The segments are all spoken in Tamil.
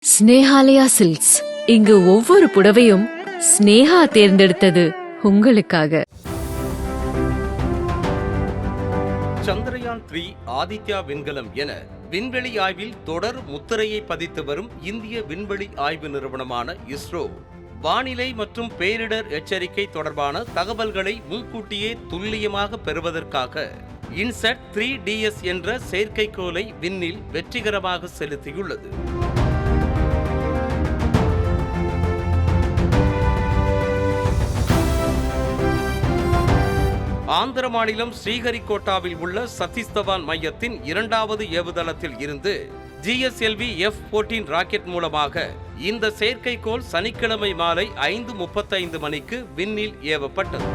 ஸ்னேஹாலயா சில்க்ஸ். இங்கு ஒவ்வொரு புடவையும் ஸ்னேஹா தேர்ந்தெடுத்தது உங்களுக்காக. சந்திரயான் 3 ஆதித்யா விண்கலம் என விண்வெளி ஆய்வில் தொடர் முத்திரையை பதித்து வரும் இந்திய விண்வெளி ஆய்வு நிறுவனமான இஸ்ரோ வானிலை மற்றும் பேரிடர் எச்சரிக்கை தொடர்பான தகவல்களை முன்கூட்டியே துல்லியமாக பெறுவதற்காக இன்சாட் 3DS என்ற செயற்கைக்கோளை விண்ணில் வெற்றிகரமாக செலுத்தியுள்ளது. ஆந்திர மாநிலம் ஸ்ரீஹரிகோட்டாவில் உள்ள சதீஷ் தவான் மையத்தின் 2வது ஏவுதளத்தில் இருந்து GSLV F-14 ராக்கெட் மூலமாக இந்த செயற்கைக்கோள் சனிக்கிழமை மாலை 5:35 மணிக்கு விண்ணில் ஏவப்பட்டது.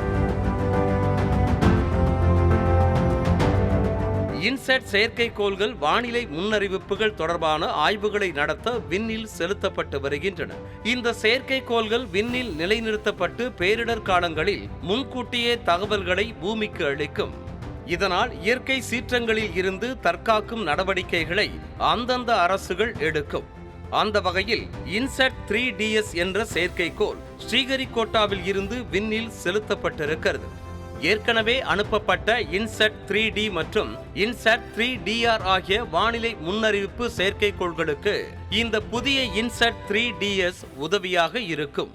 இன்சாட் செயற்கைக்கோள்கள் வானிலை முன்னறிவிப்புகள் தொடர்பான ஆய்வுகளை நடத்த விண்ணில் செலுத்தப்பட்டு வருகின்றன. இந்த செயற்கைக்கோள்கள் விண்ணில் நிலைநிறுத்தப்பட்டு பேரிடர் காலங்களில் முன்கூட்டியே தகவல்களை பூமிக்கு அளிக்கும். இதனால் இயற்கை சீற்றங்களில் இருந்து தற்காக்கும் நடவடிக்கைகளை அந்தந்த அரசுகள் எடுக்கும். அந்த வகையில் இன்சாட் 3DS என்ற செயற்கைக்கோள் ஸ்ரீஹரிகோட்டாவில் இருந்து விண்ணில் செலுத்தப்பட்டிருக்கிறது. ஏற்கனவே அனுப்பப்பட்ட இன்சாட் 3D மற்றும் இன்சாட் 3DR ஆகிய வானிலை முன்னறிவிப்பு செயற்கைக்கோள்களுக்கு இந்த புதிய இன்சாட் 3DS உதவியாக இருக்கும்.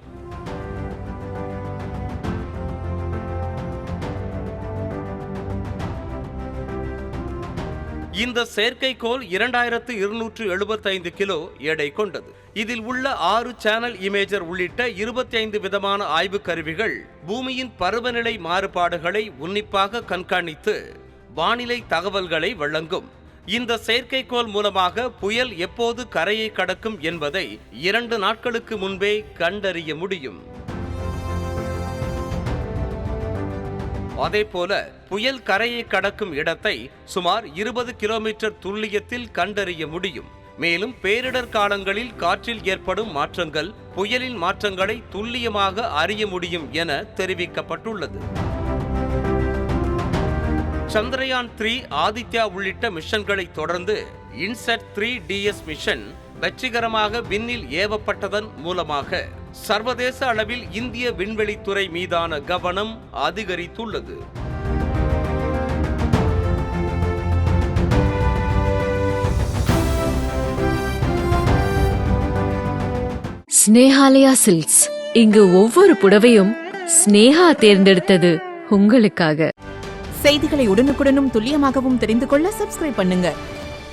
இந்த செயற்கைக்கோள் 2275 கிலோ எடை கொண்டது. இதில் உள்ள 6 சேனல் இமேஜர் உள்ளிட்ட 25 விதமான ஆய்வு கருவிகள் பூமியின் பருவநிலை மாறுபாடுகளை உன்னிப்பாக கண்காணித்து வானிலை தகவல்களை வழங்கும். இந்த செயற்கைக்கோள் மூலமாக புயல் எப்போது கரையை கடக்கும் என்பதை 2 நாட்களுக்கு முன்பே கண்டறிய முடியும். அதேபோல புயல் கரையை கடக்கும் இடத்தை சுமார் 20 கிலோமீட்டர் துல்லியத்தில் கண்டறிய முடியும். மேலும் பேரிடர் காலங்களில் காற்றில் ஏற்படும் மாற்றங்கள், புயலின் மாற்றங்களை துல்லியமாக அறிய முடியும் என தெரிவிக்கப்பட்டுள்ளது. சந்திரயான் 3 ஆதித்யா உள்ளிட்ட மிஷன்களை தொடர்ந்து இன்சாட் 3DS மிஷன் வெற்றிகரமாக விண்ணில் ஏவப்பட்டதன் மூலமாக சர்வதேச அளவில் இந்திய விண்வெளித்துறை மீதான கவனம் அதிகரித்துள்ளது. ஸ்னேஹாலயா சில்க்ஸ். இங்கு ஒவ்வொரு புடவையும் ஸ்னேஹா தேர்ந்தெடுத்தது உங்களுக்காக. செய்திகளை உடனுக்குடனும் துல்லியமாகவும் தெரிந்து கொள்ள சப்ஸ்கிரைப் பண்ணுங்க.